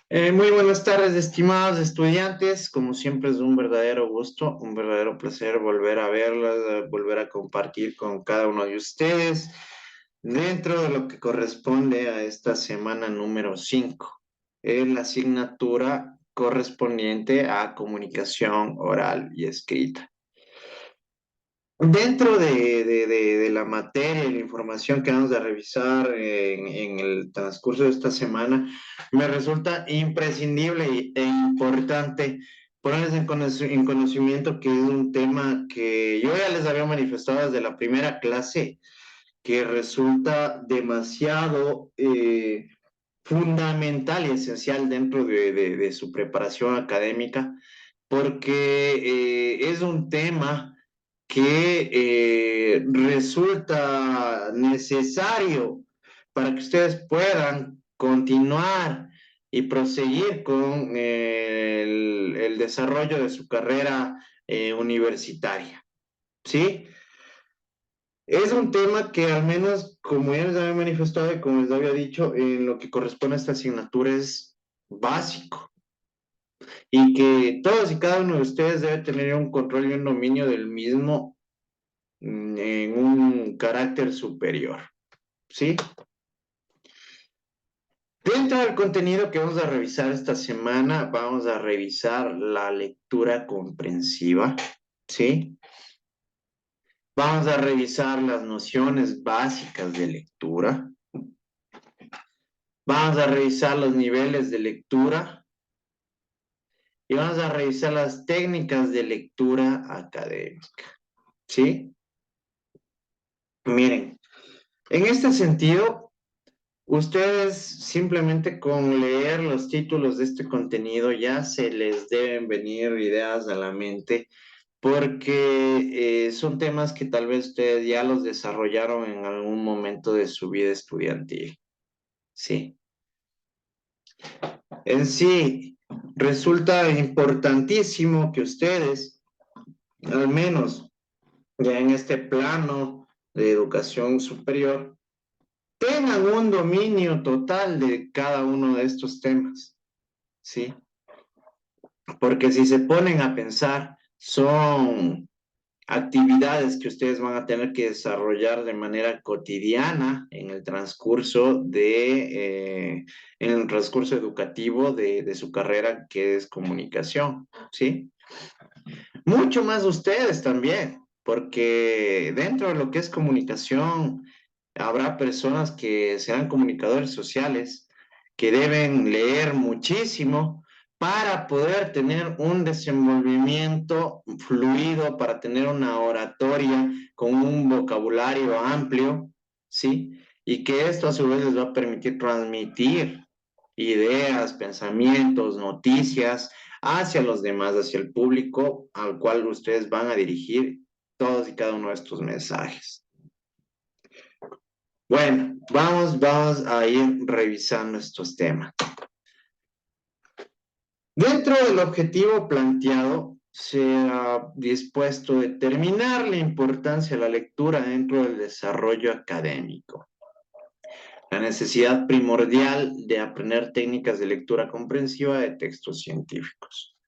Muy buenas tardes, estimados estudiantes. Como siempre es un verdadero gusto, un verdadero placer volver a verlos, volver a compartir con cada uno de ustedes dentro de lo que corresponde a esta semana número 5, en la asignatura correspondiente a comunicación oral y escrita. Dentro de la materia y la información que vamos a revisar en el transcurso de esta semana, me resulta imprescindible e importante ponerles en conocimiento que es un tema que yo ya les había manifestado desde la primera clase, que resulta demasiado fundamental y esencial dentro de su preparación académica, porque es un tema que resulta necesario para que ustedes puedan continuar y proseguir con el desarrollo de su carrera universitaria, ¿sí? Es un tema que al menos, como ya les había manifestado y como les había dicho, en lo que corresponde a esta asignatura es básico y que todos y cada uno de ustedes debe tener un control y un dominio del mismo en un carácter superior, ¿sí? Dentro del contenido que vamos a revisar esta semana, vamos a revisar la lectura comprensiva, ¿sí? Vamos a revisar las nociones básicas de lectura. Vamos a revisar los niveles de lectura y vamos a revisar las técnicas de lectura académica, ¿sí? Miren, en este sentido, ustedes simplemente con leer los títulos de este contenido ya se les deben venir ideas a la mente porque son temas que tal vez ustedes ya los desarrollaron en algún momento de su vida estudiantil, ¿sí? En sí, resulta importantísimo que ustedes, al menos ya en este plano de educación superior, tengan un dominio total de cada uno de estos temas, ¿sí? Porque si se ponen a pensar, son actividades que ustedes van a tener que desarrollar de manera cotidiana en el transcurso educativo de su carrera, que es comunicación, ¿sí? Mucho más ustedes también, porque dentro de lo que es comunicación, habrá personas que serán comunicadores sociales, que deben leer muchísimo para poder tener un desenvolvimiento fluido, para tener una oratoria con un vocabulario amplio, ¿sí? Y que esto a su vez les va a permitir transmitir ideas, pensamientos, noticias hacia los demás, hacia el público al cual ustedes van a dirigir todos y cada uno de estos mensajes. Bueno, vamos a ir revisando estos temas. Dentro del objetivo planteado, se ha dispuesto determinar la importancia de la lectura dentro del desarrollo académico, la necesidad primordial de aprender técnicas de lectura comprensiva de textos científicos.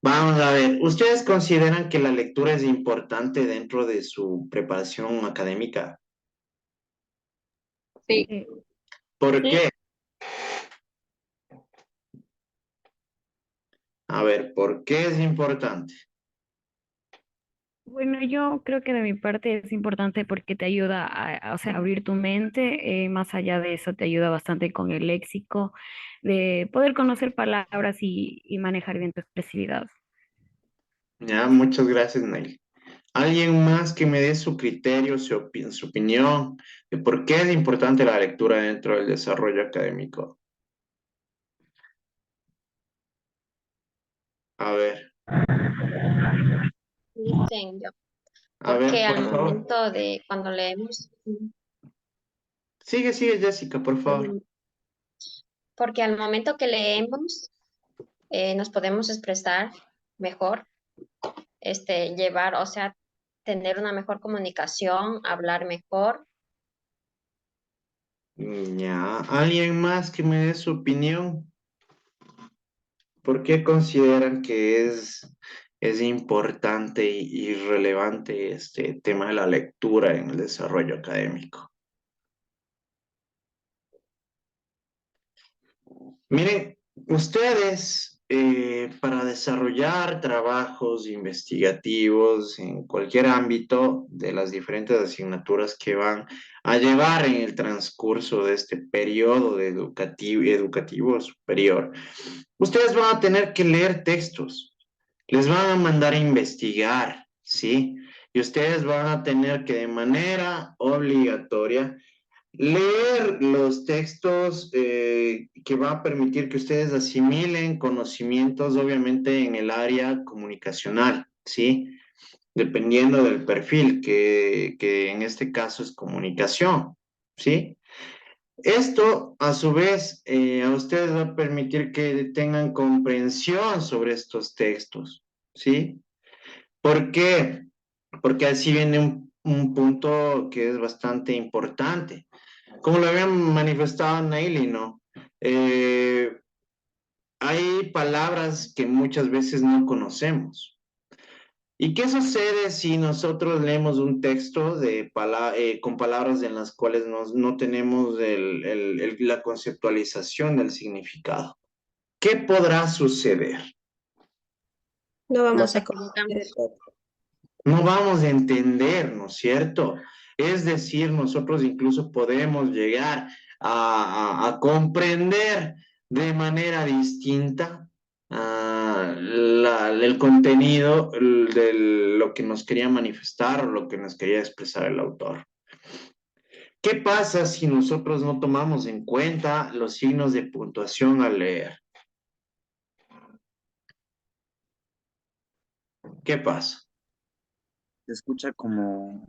Vamos a ver, ¿ustedes consideran que la lectura es importante dentro de su preparación académica? Sí, ¿Por sí. qué? A ver, ¿por qué es importante? Bueno, yo creo que de mi parte es importante porque te ayuda o sea, abrir tu mente. Más allá de eso, te ayuda bastante con el léxico, de poder conocer palabras y manejar bien tu expresividad. Ya, muchas gracias, Nelly. ¿Alguien más que me dé su criterio, su opinión de por qué es importante la lectura dentro del desarrollo académico? A ver, Dicen yo, a ver, porque al por favor. momento de cuando leemos, Sigue, Jessica, por favor. mm, porque al momento que leemos nos podemos expresar mejor, llevar, o sea, tener una mejor comunicación, hablar mejor. Ya, ¿alguien más que me dé su opinión? ¿Por qué consideran que es importante y relevante este tema de la lectura en el desarrollo académico? Miren, ustedes para desarrollar trabajos investigativos en cualquier ámbito de las diferentes asignaturas que van a llevar en el transcurso de este periodo de educativo superior, ustedes van a tener que leer textos, les van a mandar a investigar, ¿sí? Y ustedes van a tener que de manera obligatoria leer los textos que va a permitir que ustedes asimilen conocimientos, obviamente, en el área comunicacional, ¿sí? Dependiendo del perfil, que en este caso es comunicación, ¿sí? Esto, a su vez, a ustedes va a permitir que tengan comprensión sobre estos textos, ¿sí? ¿Por qué? Porque así viene un punto que es bastante importante. Como lo habían manifestado Naili, ¿no? Hay palabras que muchas veces no conocemos. ¿Y qué sucede si nosotros leemos un texto con palabras en las cuales no tenemos la conceptualización del significado? ¿Qué podrá suceder? No vamos Nos a comprender. equivocamos. No vamos a entender, ¿no es cierto? Es decir, nosotros incluso podemos llegar a comprender de manera distinta el contenido de lo que nos quería manifestar o lo que nos quería expresar el autor. ¿Qué pasa si nosotros no tomamos en cuenta los signos de puntuación al leer? ¿Qué pasa? Se escucha como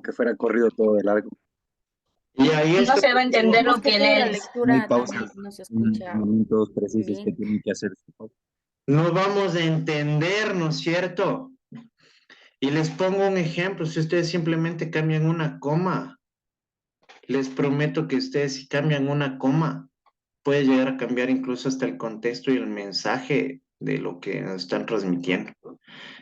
que fuera corrido todo de largo. Y ahí No está. se va a entender Más lo que que todo la lees. No hay lectura también pausas no se en escucha momentos precisos que bien. tienen que hacer. No vamos a entender, ¿no es cierto? Y les pongo un ejemplo, si ustedes simplemente cambian una coma, les prometo que ustedes si cambian una coma, puede llegar a cambiar incluso hasta el contexto y el mensaje de lo que nos están transmitiendo.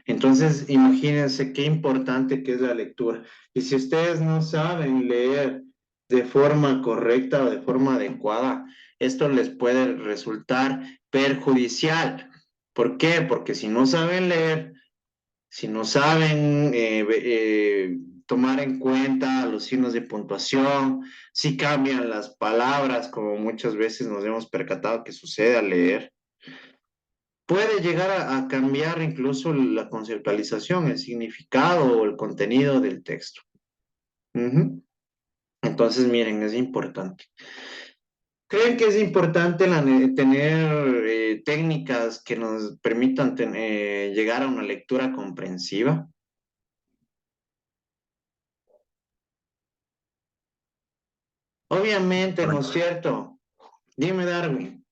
Entonces, imagínense qué importante que es la lectura. Y si ustedes no saben leer de forma correcta o de forma adecuada, esto les puede resultar perjudicial. ¿Por qué? Porque si no saben leer, si no saben tomar en cuenta los signos de puntuación, si cambian las palabras, como muchas veces nos hemos percatado que sucede al leer, puede llegar a cambiar incluso la conceptualización, el significado o el contenido del texto. Ujú. Entonces, miren, es importante. ¿Creen que es importante tener técnicas que nos permitan llegar a una lectura comprensiva? Obviamente, ¿no es cierto? Dime, Darwin.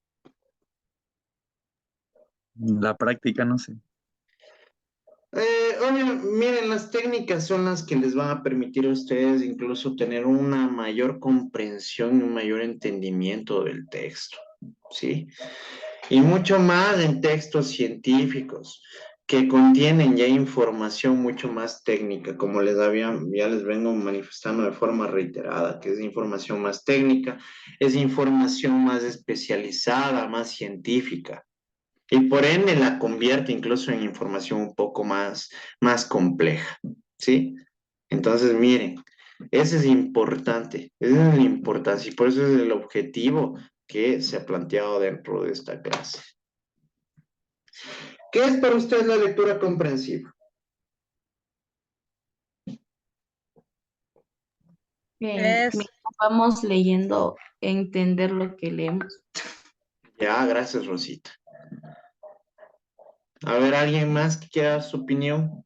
La práctica, no sé. Miren, las técnicas son las que les van a permitir a ustedes incluso tener una mayor comprensión y un mayor entendimiento del texto, ¿sí? Y mucho más en textos científicos que contienen ya información mucho más técnica, como ya les vengo manifestando de forma reiterada, que es información más técnica, es información más especializada, más científica. Y por ende la convierte incluso en información un poco más compleja, ¿sí? Entonces, miren, ese es importante, esa es la importancia y por eso es el objetivo que se ha planteado dentro de esta clase. ¿Qué es para usted la lectura comprensiva? Es Mientras vamos leyendo, entender lo que leemos. Ya, gracias, Rosita. A ver, ¿alguien más que quiera dar su opinión?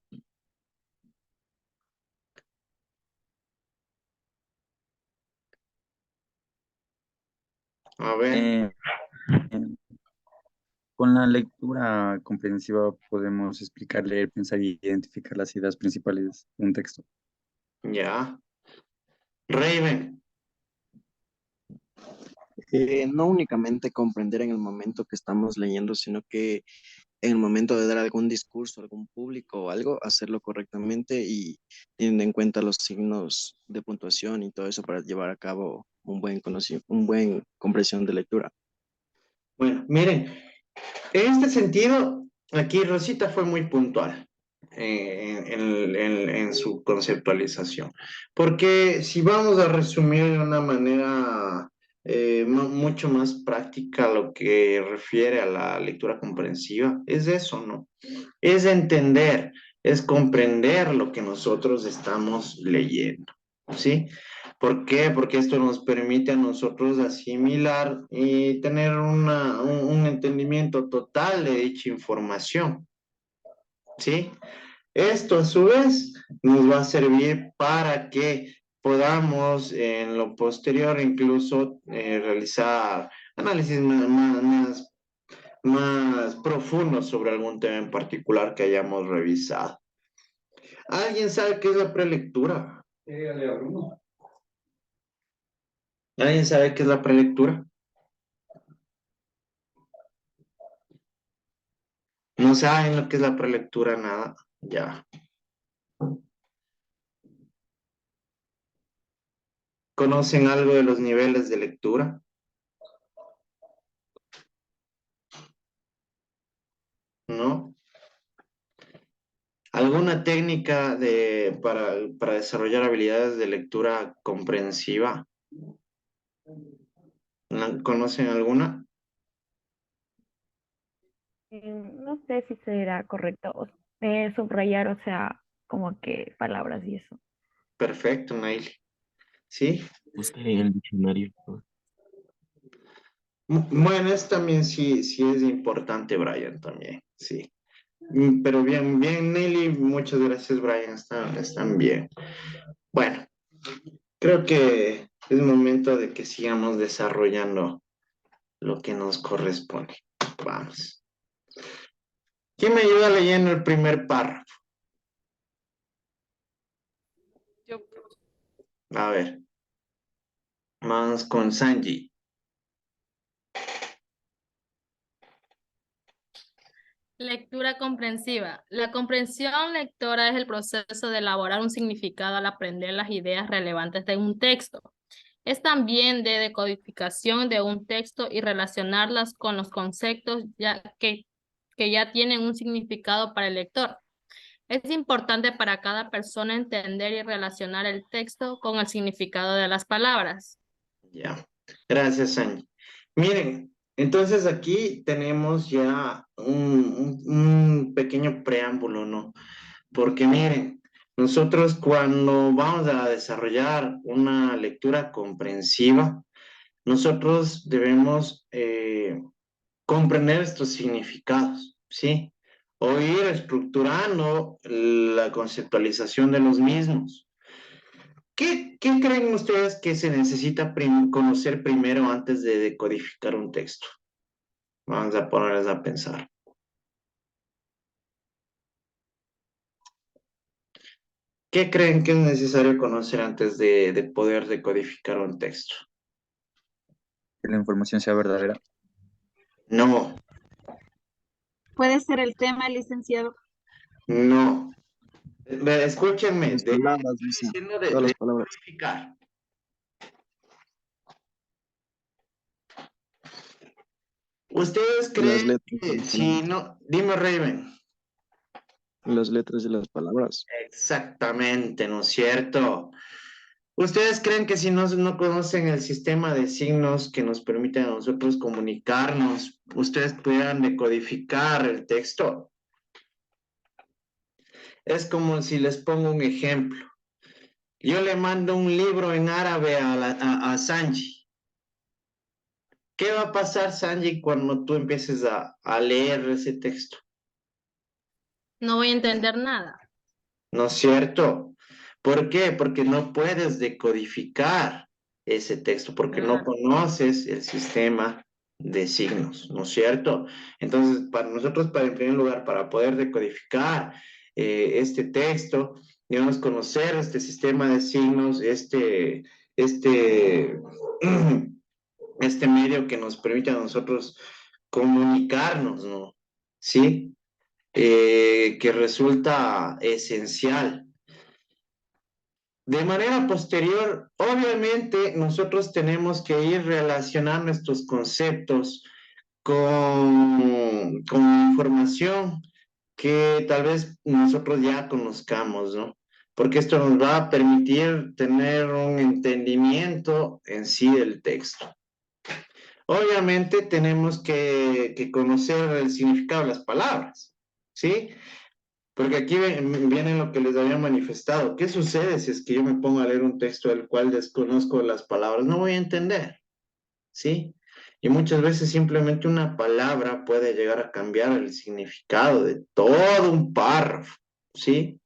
A ver, Eh, eh, con la lectura comprensiva podemos explicar, leer, pensar y identificar las ideas principales de un texto. ya. Raven, No únicamente comprender en el momento que estamos leyendo, sino que en el momento de dar algún discurso a algún público o algo, hacerlo correctamente y teniendo en cuenta los signos de puntuación y todo eso para llevar a cabo un buen conocimiento, un buen comprensión de lectura. Bueno, miren, en este sentido, aquí Rosita fue muy puntual en su conceptualización, porque si vamos a resumir de una manera mucho más práctica lo que refiere a la lectura comprensiva, es eso, ¿no? Es entender, es comprender lo que nosotros estamos leyendo, ¿sí? ¿Por qué? Porque esto nos permite a nosotros asimilar y tener un entendimiento total de dicha información, ¿sí? Esto a su vez nos va a servir para que podamos en lo posterior incluso realizar análisis más profundos sobre algún tema en particular que hayamos revisado. ¿Alguien sabe qué es la prelectura? ¿Alguien sabe qué es la prelectura? No saben lo que es la prelectura, nada. Ya. ¿Conocen algo de los niveles de lectura? ¿No? ¿Alguna técnica para desarrollar habilidades de lectura comprensiva? ¿Conocen alguna? No sé si será correcto subrayar, o sea, como que palabras y eso. Perfecto, Nail. ¿Sí? Buscar en el diccionario. Bueno, es también sí es importante, Brian, también, sí. Pero bien, bien, Nelly, muchas gracias, Brian, están bien. Bueno, creo que es momento de que sigamos desarrollando lo que nos corresponde. Vamos. ¿Quién me ayuda leyendo el primer párrafo? Yo. A ver, vamos con Sanji. Lectura comprensiva. La comprensión lectora es el proceso de elaborar un significado al aprender las ideas relevantes de un texto. Es también de decodificación de un texto y relacionarlas con los conceptos que ya tienen un significado para el lector. Es importante para cada persona entender y relacionar el texto con el significado de las palabras. Ya, gracias, Sanji. Miren, entonces aquí tenemos ya un pequeño preámbulo, ¿no? Porque miren, nosotros cuando vamos a desarrollar una lectura comprensiva, nosotros debemos comprender estos significados, ¿sí? O ir estructurando la conceptualización de los mismos. ¿Qué creen ustedes que se necesita conocer primero antes de decodificar un texto? Vamos a ponerles a pensar. ¿Qué creen que es necesario conocer antes de poder decodificar un texto? Que la información sea verdadera. No, Puede ser el tema, licenciado. no. Escúchenme, Las estoy palabras, dice, diciendo todas de las palabras. decodificar. ¿Ustedes Las creen letras de que las si palabras. no, dime Raven? Las letras de las palabras. Exactamente, ¿no es cierto? ¿Ustedes creen que si no conocen el sistema de signos que nos permiten a nosotros comunicarnos, ustedes pudieran decodificar el texto? Es como si les pongo un ejemplo. Yo le mando un libro en árabe a Sanji. ¿Qué va a pasar, Sanji, cuando tú empieces a leer ese texto? No voy a entender nada. ¿No es cierto? ¿Por qué? Porque no puedes decodificar ese texto, porque no Claro. conoces el sistema de signos, ¿no es cierto? Entonces, para nosotros, en primer lugar, para poder decodificar este texto, debemos conocer este sistema de signos, este este medio que nos permite a nosotros comunicarnos, ¿no? ¿Sí? Que resulta esencial. De manera posterior, obviamente, nosotros tenemos que ir relacionando estos conceptos con información que tal vez nosotros ya conozcamos, ¿no? Porque esto nos va a permitir tener un entendimiento en sí del texto. Obviamente tenemos que conocer el significado de las palabras, ¿sí? Porque aquí viene lo que les había manifestado. ¿Qué sucede si es que yo me pongo a leer un texto del cual desconozco las palabras? No voy a entender, ¿sí? Y muchas veces simplemente una palabra puede llegar a cambiar el significado de todo un párrafo, ¿sí?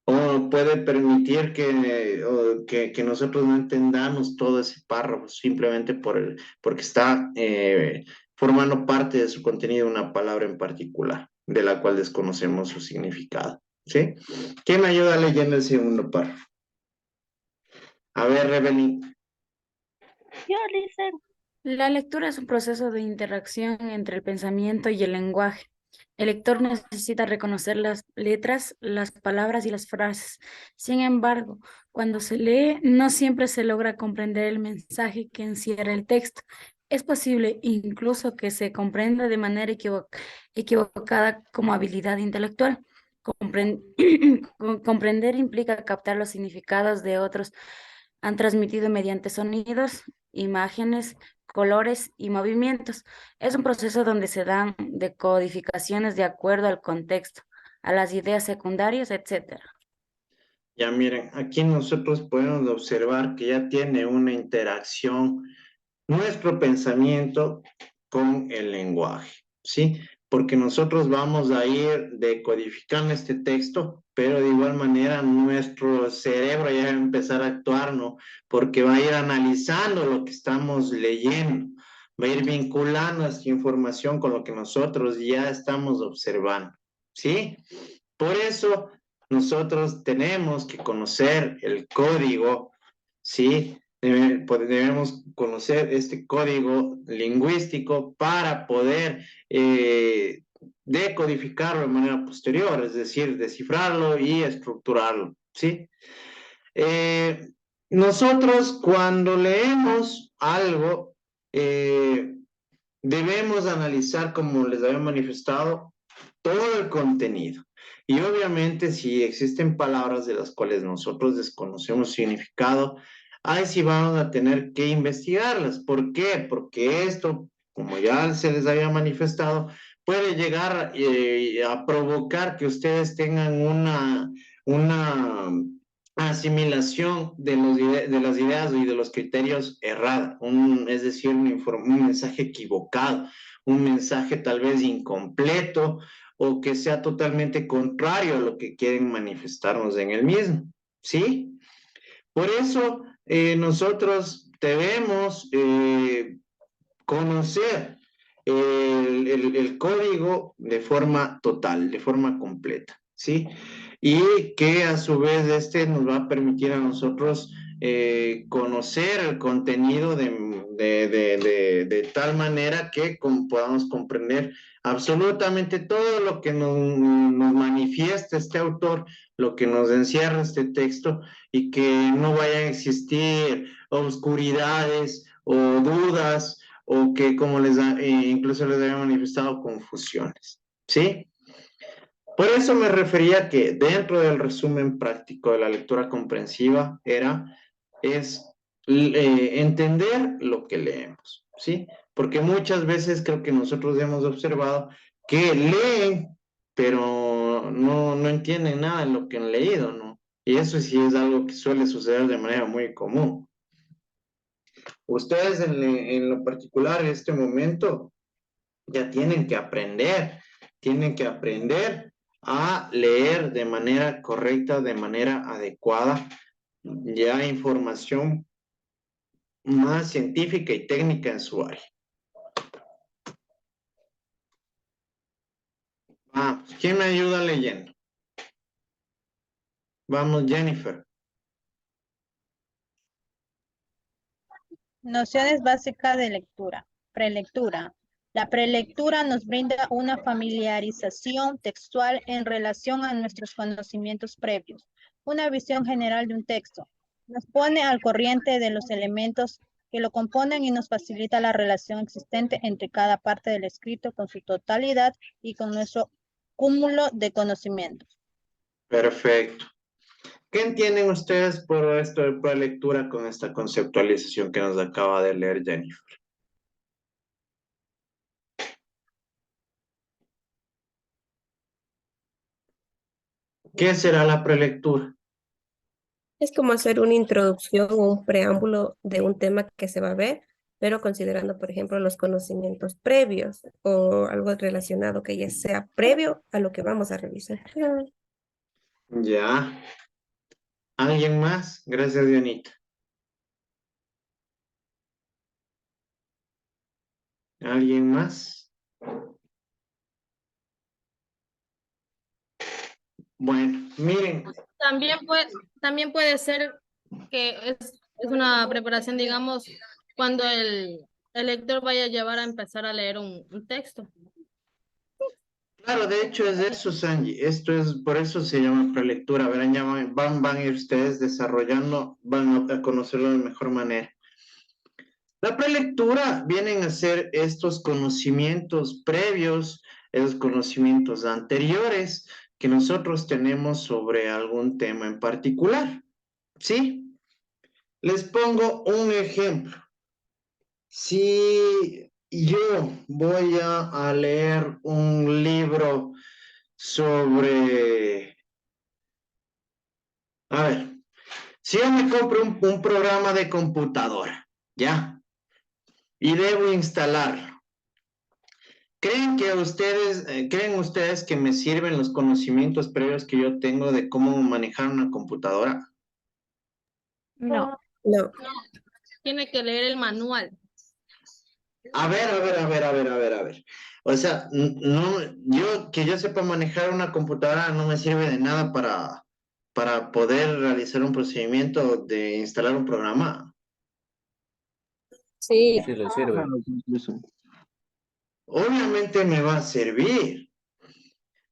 O puede permitir que nosotros no entendamos todo ese párrafo simplemente porque está formando parte de su contenido una palabra en particular, de la cual desconocemos su significado, ¿sí? ¿Quién me ayuda leyendo el segundo párrafo? A ver, Revelin. Yo, Lisa. La lectura es un proceso de interacción entre el pensamiento y el lenguaje. El lector necesita reconocer las letras, las palabras y las frases. Sin embargo, cuando se lee, no siempre se logra comprender el mensaje que encierra el texto. Es posible incluso que se comprenda de manera equivocada como habilidad intelectual. Compren- Comprender implica captar los significados de otros han transmitido mediante sonidos, imágenes, colores y movimientos. Es un proceso donde se dan decodificaciones de acuerdo al contexto, a las ideas secundarias, etc. Ya miren, aquí nosotros podemos observar que ya tiene una interacción nuestro pensamiento con el lenguaje, ¿sí? Porque nosotros vamos a ir decodificando este texto, pero de igual manera nuestro cerebro ya va a empezar a actuar, ¿no? Porque va a ir analizando lo que estamos leyendo, va a ir vinculando esta información con lo que nosotros ya estamos observando, ¿sí? Por eso nosotros tenemos que conocer el código, ¿sí? Debemos conocer este código lingüístico para poder decodificarlo de manera posterior, es decir, descifrarlo y estructurarlo, ¿sí? Eh, Nosotros cuando leemos algo, debemos analizar, como les había manifestado, todo el contenido. Y obviamente si existen palabras de las cuales nosotros desconocemos significado, ahí sí vamos a tener que investigarlas. ¿Por qué? Porque esto, como ya se les había manifestado, puede llegar a provocar que ustedes tengan una asimilación de las ideas y de los criterios errada, es decir, un mensaje equivocado, un mensaje tal vez incompleto o que sea totalmente contrario a lo que quieren manifestarnos en el mismo, ¿sí? Por eso nosotros debemos conocer el código de forma total, de forma completa, ¿sí? Y que a su vez este nos va a permitir a nosotros conocer el contenido de tal manera que podamos comprender absolutamente todo lo que nos manifiesta este autor, lo que nos encierra este texto y que no vayan a existir oscuridades o dudas o que como incluso les había manifestado confusiones, ¿sí? Por eso me refería que dentro del resumen práctico de la lectura comprensiva es entender lo que leemos, ¿sí? Porque muchas veces creo que nosotros hemos observado que leen, pero no entienden nada de lo que han leído, ¿no? Y eso sí es algo que suele suceder de manera muy común. Ustedes en lo particular en este momento ya tienen que aprender a leer de manera correcta, de manera adecuada, ya información más científica y técnica en su área. Vamos, ¿quién me ayuda leyendo? Vamos, Jennifer. Nociones básicas de lectura. Prelectura. La prelectura nos brinda una familiarización textual en relación a nuestros conocimientos previos, una visión general de un texto. Nos pone al corriente de los elementos que lo componen y nos facilita la relación existente entre cada parte del escrito con su totalidad y con nuestro cúmulo de conocimientos. Perfecto. ¿Qué entienden ustedes por esto de prelectura con esta conceptualización que nos acaba de leer Jennifer? ¿Qué será la prelectura? Es como hacer una introducción o un preámbulo de un tema que se va a ver, pero considerando, por ejemplo, los conocimientos previos o algo relacionado que ya sea previo a lo que vamos a revisar. Ya. ¿Alguien más? Gracias, Dionita. ¿Alguien más? Bueno, miren. También puede ser que es una preparación, digamos, cuando el lector vaya a llevar a empezar a leer un texto. Claro, de hecho es eso, Sanji. Esto es, por eso se llama prelectura. Verán, ya van a ir ustedes desarrollando, van a conocerlo de mejor manera. La prelectura vienen a ser estos conocimientos previos, esos conocimientos anteriores que nosotros tenemos sobre algún tema en particular. ¿Sí? Les pongo un ejemplo. Si yo voy a leer un libro sobre, a ver, si yo me compro un programa de computadora, ¿ya? Y debo instalarlo. ¿Creen ustedes que me sirven los conocimientos previos que yo tengo de cómo manejar una computadora? No. No, Tiene que leer el manual. A ver. O sea, no, que yo sepa manejar una computadora no me sirve de nada para poder realizar un procedimiento de instalar un programa. sí, Sí le sirve. Claro, incluso. Obviamente me va a servir.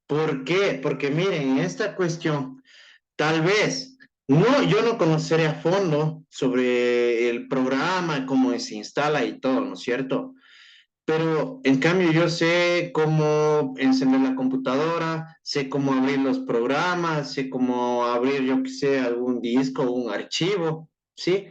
¿Por qué? Porque miren, esta cuestión, tal vez, no, yo no conoceré a fondo sobre el programa, cómo se instala y todo, ¿no es cierto? Pero en cambio yo sé cómo encender la computadora, sé cómo abrir los programas, sé cómo abrir, yo que sé, algún disco o un archivo, ¿sí?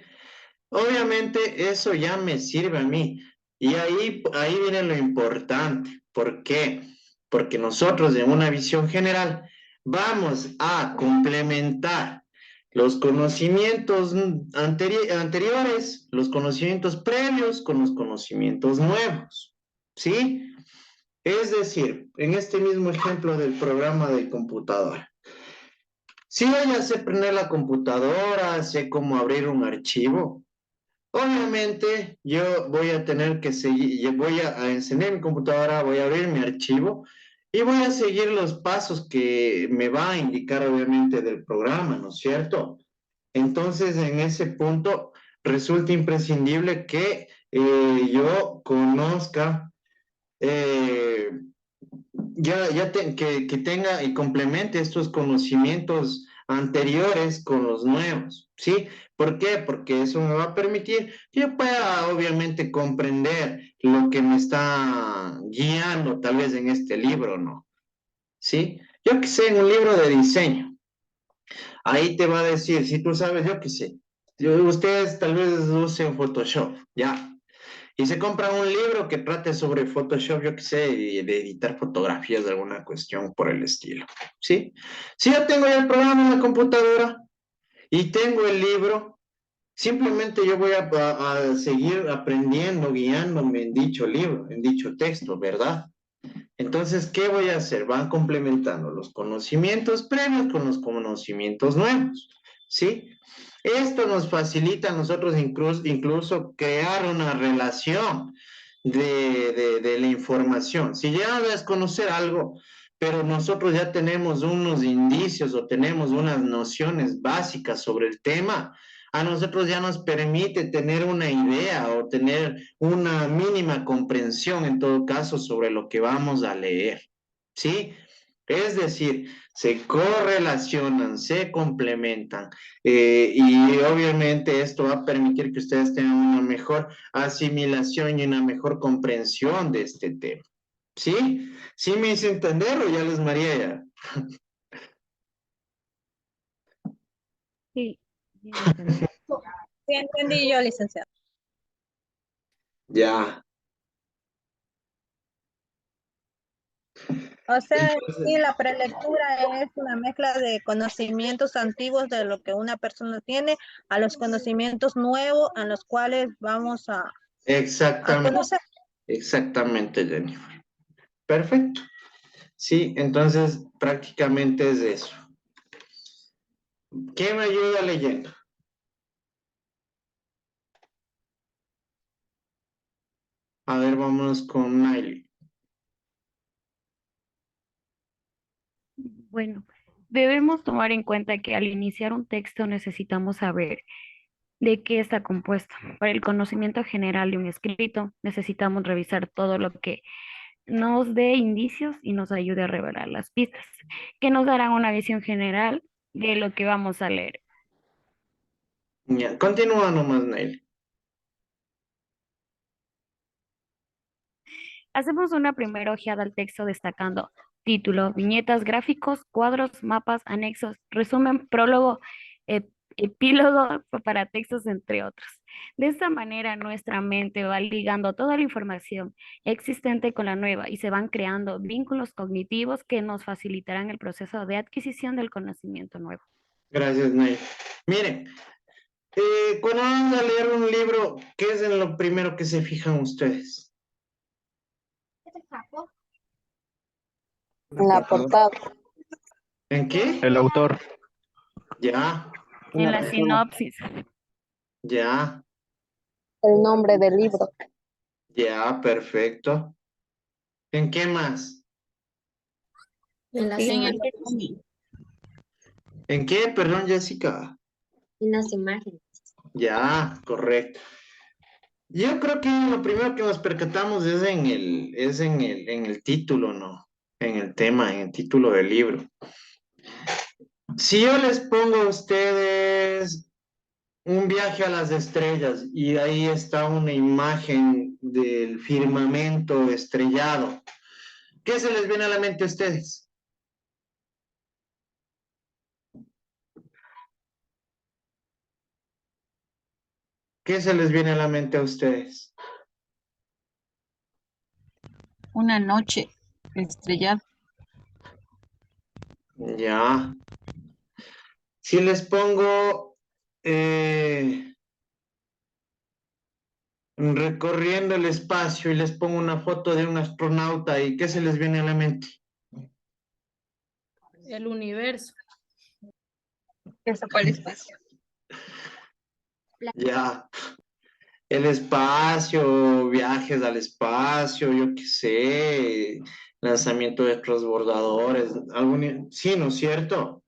Obviamente eso ya me sirve a mí. Y ahí viene lo importante. ¿Por qué? Porque nosotros en una visión general vamos a complementar los conocimientos anteriores, los conocimientos previos con los conocimientos nuevos. ¿Sí? Es decir, en este mismo ejemplo del programa de computadora. Si yo ya sé prender la computadora, sé cómo abrir un archivo, obviamente yo voy a tener que seguir, yo voy a encender mi computadora, voy a abrir mi archivo y voy a seguir los pasos que me va a indicar obviamente del programa, ¿no es cierto? Entonces, en ese punto resulta imprescindible que yo conozca, eh, que tenga y complemente estos conocimientos anteriores con los nuevos, ¿sí? ¿Por qué? Porque eso me va a permitir que yo pueda obviamente comprender lo que me está guiando tal vez en este libro, ¿no? ¿Sí? Yo que sé, en un libro de diseño, ahí te va a decir, si tú sabes, yo que sé, ustedes tal vez usen Photoshop, ¿ya? Y se compra un libro que trate sobre Photoshop, yo qué sé, y de editar fotografías de alguna cuestión por el estilo, ¿sí? Si yo tengo ya el programa en la computadora y tengo el libro, simplemente yo voy a seguir aprendiendo, guiándome en dicho libro, en dicho texto, ¿verdad? Entonces, ¿qué voy a hacer? Van complementando los conocimientos previos con los conocimientos nuevos, ¿sí? Esto nos facilita a nosotros incluso crear una relación de la información. Si ya debes conocer algo, pero nosotros ya tenemos unos indicios o tenemos unas nociones básicas sobre el tema, a nosotros ya nos permite tener una idea o tener una mínima comprensión en todo caso sobre lo que vamos a leer, ¿sí? Es decir, se correlacionan, se complementan y obviamente esto va a permitir que ustedes tengan una mejor asimilación y una mejor comprensión de este tema. ¿Sí? ¿Sí me hice entender o ya les mareé ya? Sí, sí, entendí. Sí, entendí yo, licenciado. Ya. O sea, Entonces, sí, la prelectura es una mezcla de conocimientos antiguos de lo que una persona tiene a los conocimientos nuevos a los cuales vamos a exactamente, conocer. exactamente, Jennifer. Perfecto. Sí, entonces prácticamente es eso. ¿Quién me ayuda leyendo? A ver, vámonos con Miley. Bueno, debemos tomar en cuenta que al iniciar un texto necesitamos saber de qué está compuesto. Para el conocimiento general de un escrito, necesitamos revisar todo lo que nos dé indicios y nos ayude a revelar las pistas, que nos darán una visión general de lo que vamos a leer. Ya, continúa nomás, Miley. Hacemos una primera ojeada al texto destacando título, viñetas, gráficos, cuadros, mapas, anexos, resumen, prólogo, epílogo para textos, entre otros. De esta manera, nuestra mente va ligando toda la información existente con la nueva y se van creando vínculos cognitivos que nos facilitarán el proceso de adquisición del conocimiento nuevo. Gracias, Miley. Miren, cuando van a leer un libro, ¿qué es en lo primero que se fijan ustedes? La portada. ¿En qué? El autor. Ya, En la sinopsis. ya, El nombre del libro. ya, perfecto. ¿En qué más? En las En el imágenes. ¿En qué? Perdón, Jessica. En las imágenes. Ya, correcto. Yo creo que lo primero que nos percatamos es en el título, ¿no? En el tema, en el título del libro. Si yo les pongo a ustedes un viaje a las estrellas y ahí está una imagen del firmamento estrellado, ¿qué se les viene a la mente a ustedes? ¿Qué se les viene a la mente a ustedes? Una noche estrellada. Ya. Si les pongo recorriendo el espacio y les pongo una foto de un astronauta, ¿y qué se les viene a la mente? El universo. Eso fue el espacio. Ya. El espacio, viajes al espacio, yo qué sé, lanzamiento de transbordadores, sí, ¿no es cierto?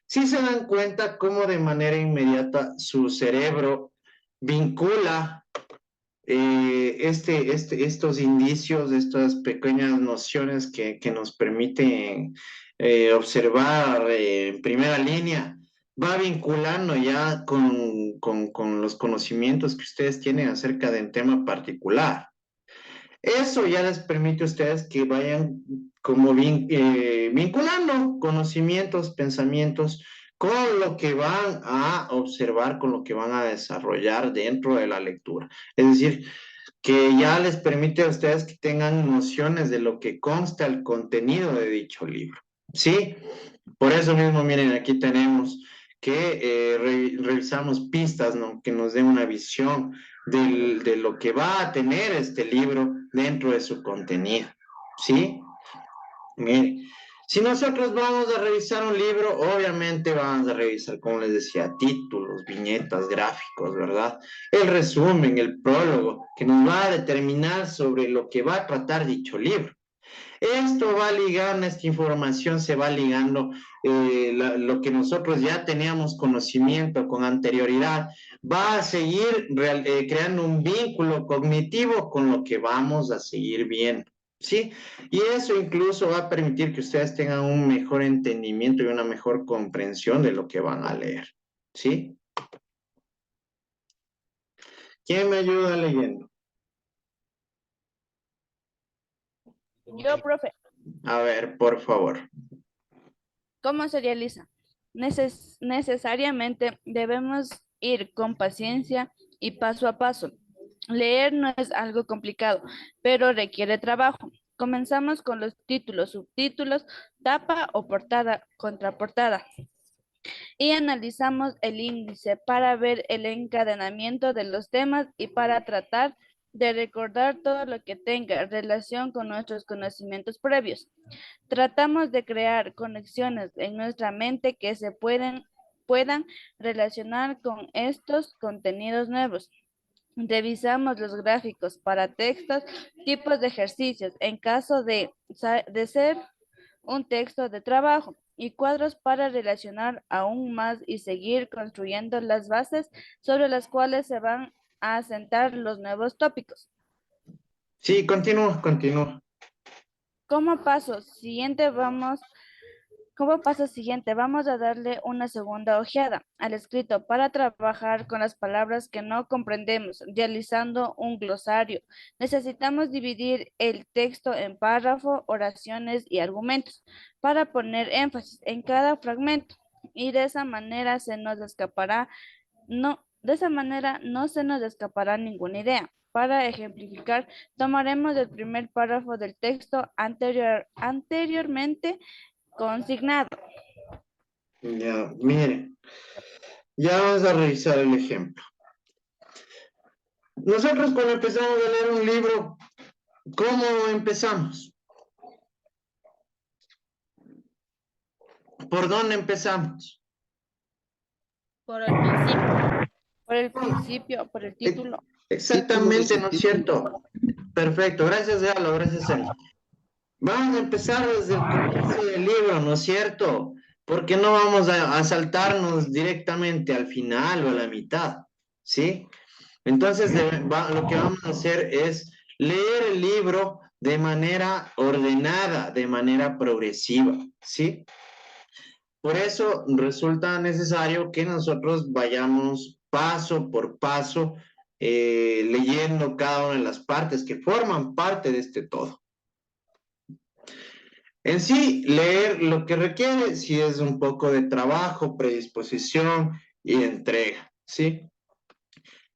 Sí se dan cuenta cómo de manera inmediata su cerebro vincula estos indicios, estas pequeñas nociones que nos permiten observar en primera línea, va vinculando ya con los conocimientos que ustedes tienen acerca de un tema particular. Eso ya les permite a ustedes que vayan como vinculando conocimientos, pensamientos con lo que van a observar, con lo que van a desarrollar dentro de la lectura. Es decir, que ya les permite a ustedes que tengan nociones de lo que consta el contenido de dicho libro. ¿Sí? Por eso mismo, miren, aquí tenemos que revisamos pistas, ¿no? Que nos den una visión de lo que va a tener este libro dentro de su contenido. ¿Sí? Miren, si nosotros vamos a revisar un libro, obviamente vamos a revisar, como les decía, títulos, viñetas, gráficos, ¿verdad? El resumen, el prólogo, que nos va a determinar sobre lo que va a tratar dicho libro. Esto va ligando, esta información se va ligando, lo que nosotros ya teníamos conocimiento con anterioridad, va a seguir creando un vínculo cognitivo con lo que vamos a seguir viendo, ¿sí? Y eso incluso va a permitir que ustedes tengan un mejor entendimiento y una mejor comprensión de lo que van a leer, ¿sí? ¿Quién me ayuda leyendo? Yo, profe, A ver, por favor. ¿cómo se realiza? Necesariamente debemos ir con paciencia y paso a paso. Leer no es algo complicado, pero requiere trabajo. Comenzamos con los títulos, subtítulos, tapa o portada, contraportada. Y analizamos el índice para ver el encadenamiento de los temas y para tratar de recordar todo lo que tenga relación con nuestros conocimientos previos. Tratamos de crear conexiones en nuestra mente que se puedan relacionar con estos contenidos nuevos. Revisamos los gráficos para textos, tipos de ejercicios en caso de ser un texto de trabajo y cuadros para relacionar aún más y seguir construyendo las bases sobre las cuales se van a asentar los nuevos tópicos. Sí, continúa, continúa. Como paso siguiente vamos a darle una segunda ojeada al escrito para trabajar con las palabras que no comprendemos, realizando un glosario. Necesitamos dividir el texto en párrafo, oraciones y argumentos para poner énfasis en cada fragmento y de esa manera no se nos escapará ninguna idea. Para ejemplificar, tomaremos el primer párrafo del texto anteriormente consignado. Ya, miren, ya vamos a revisar el ejemplo. Nosotros cuando empezamos a leer un libro, ¿cómo empezamos? ¿Por dónde empezamos? Por el principio. Por el principio, por el título. Exactamente, ¿no es cierto? Perfecto, gracias, Galo, gracias, Eli. Vamos a empezar desde el comienzo del libro, ¿no es cierto? Porque no vamos a saltarnos directamente al final o a la mitad, ¿sí? Entonces, lo que vamos a hacer es leer el libro de manera ordenada, de manera progresiva, ¿sí? Por eso resulta necesario que nosotros vayamos paso por paso leyendo cada una de las partes que forman parte de este todo. En sí, leer lo que requiere, sí es un poco de trabajo, predisposición y entrega, ¿sí?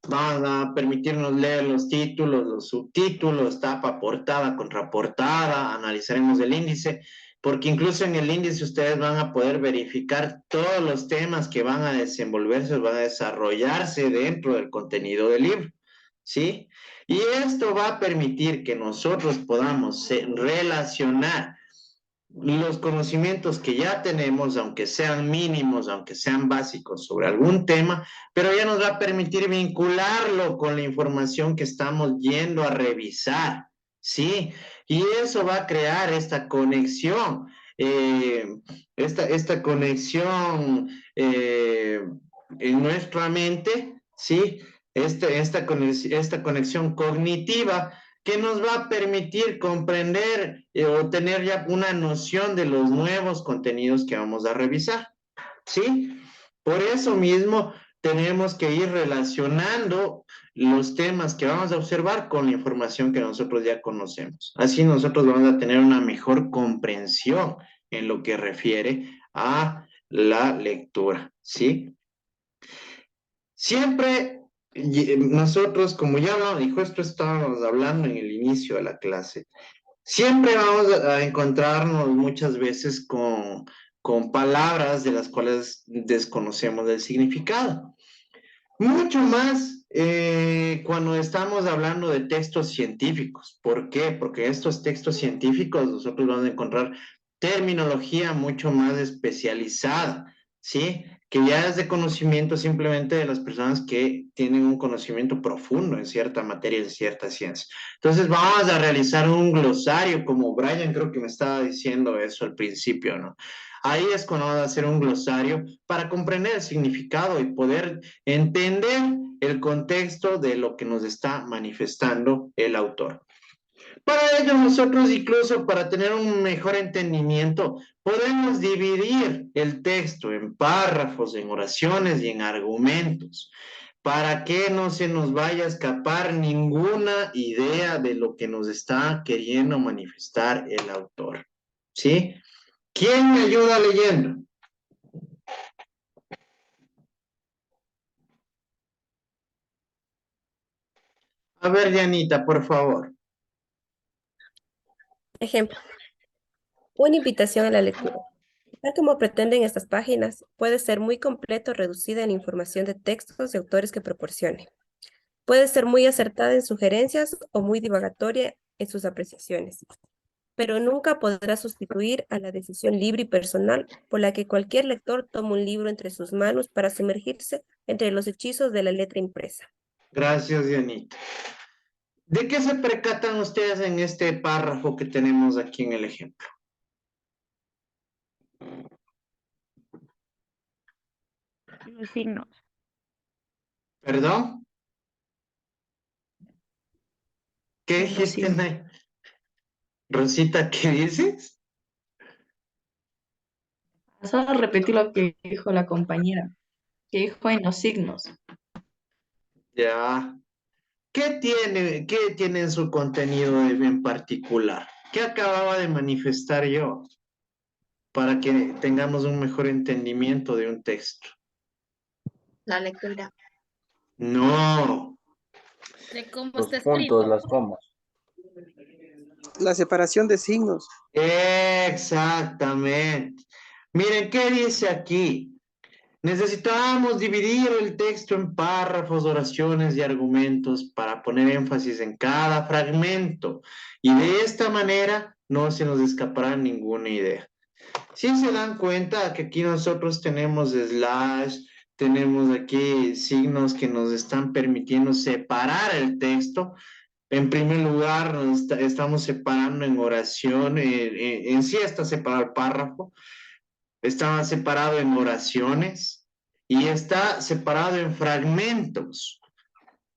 Vamos a permitirnos leer los títulos, los subtítulos, tapa, portada, contraportada, analizaremos el índice, porque incluso en el índice ustedes van a poder verificar todos los temas que van a desenvolverse, van a desarrollarse dentro del contenido del libro, ¿sí? Y esto va a permitir que nosotros podamos relacionar los conocimientos que ya tenemos, aunque sean mínimos, aunque sean básicos sobre algún tema, pero ya nos va a permitir vincularlo con la información que estamos yendo a revisar, ¿sí? Y eso va a crear esta conexión, esta conexión en nuestra mente, ¿sí? Esta conexión cognitiva que nos va a permitir comprender o tener ya una noción de los nuevos contenidos que vamos a revisar, ¿sí? Por eso mismo tenemos que ir relacionando los temas que vamos a observar con la información que nosotros ya conocemos. Así nosotros vamos a tener una mejor comprensión en lo que refiere a la lectura, ¿sí? Siempre nosotros, como ya dijo, esto estábamos hablando en el inicio de la clase, siempre vamos a encontrarnos muchas veces con palabras de las cuales desconocemos el significado. Mucho más cuando estamos hablando de textos científicos. ¿Por qué? Porque estos textos científicos nosotros vamos a encontrar terminología mucho más especializada, ¿sí? Que ya es de conocimiento simplemente de las personas que tienen un conocimiento profundo en cierta materia, en cierta ciencia. Entonces vamos a realizar un glosario, como Brian creo que me estaba diciendo eso al principio, ¿no? Ahí es cuando vamos a hacer un glosario para comprender el significado y poder entender el contexto de lo que nos está manifestando el autor. Para ello, nosotros incluso para tener un mejor entendimiento, podemos dividir el texto en párrafos, en oraciones y en argumentos, para que no se nos vaya a escapar ninguna idea de lo que nos está queriendo manifestar el autor. ¿Sí? ¿Quién me ayuda leyendo? A ver, Dianita, por favor. Ejemplo, una invitación a la lectura. Tal como pretenden estas páginas, puede ser muy completo o reducida en información de textos y autores que proporcione. Puede ser muy acertada en sugerencias o muy divagatoria en sus apreciaciones, pero nunca podrá sustituir a la decisión libre y personal por la que cualquier lector toma un libro entre sus manos para sumergirse entre los hechizos de la letra impresa. Gracias, Dianita. ¿De qué se percatan ustedes en este párrafo que tenemos aquí en el ejemplo? Los signos. ¿Perdón? ¿Qué Los dijiste, signos. Rosita? ¿Qué dices? Paso a repetir lo que dijo la compañera, que dijo en los signos. Ya. ¿Qué tiene en su contenido en particular? ¿Qué acababa de manifestar yo? Para que tengamos un mejor entendimiento de un texto. La lectura. No. De cómo Los está puntos, escrito. las comas. La separación de signos. Exactamente. Miren, ¿qué dice aquí? Necesitábamos dividir el texto en párrafos, oraciones y argumentos para poner énfasis en cada fragmento. Y de esta manera no se nos escapará ninguna idea. Si se dan cuenta que aquí nosotros tenemos slash, tenemos aquí signos que nos están permitiendo separar el texto. En primer lugar, estamos separando en oración, en sí está separado el párrafo, está separado en oraciones y está separado en fragmentos,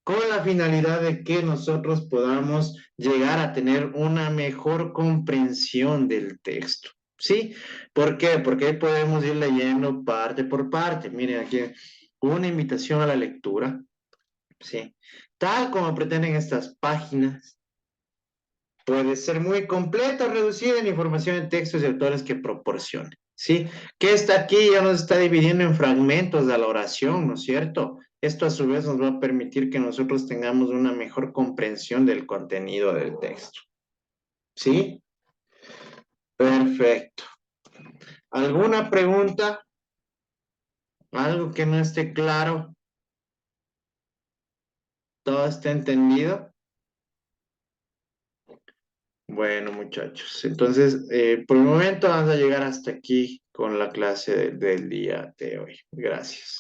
con la finalidad de que nosotros podamos llegar a tener una mejor comprensión del texto. ¿Sí? ¿Por qué? Porque ahí podemos ir leyendo parte por parte. Miren aquí, una invitación a la lectura, ¿sí? Tal como pretenden estas páginas, puede ser muy completa o reducida en información de textos y autores que proporcione, ¿sí? Que está aquí ya nos está dividiendo en fragmentos de la oración, ¿no es cierto? Esto a su vez nos va a permitir que nosotros tengamos una mejor comprensión del contenido del texto, ¿sí? Perfecto. ¿Alguna pregunta? ¿Algo que no esté claro? ¿Todo está entendido? Bueno, muchachos, entonces, por el momento vamos a llegar hasta aquí con la clase del día de hoy. Gracias.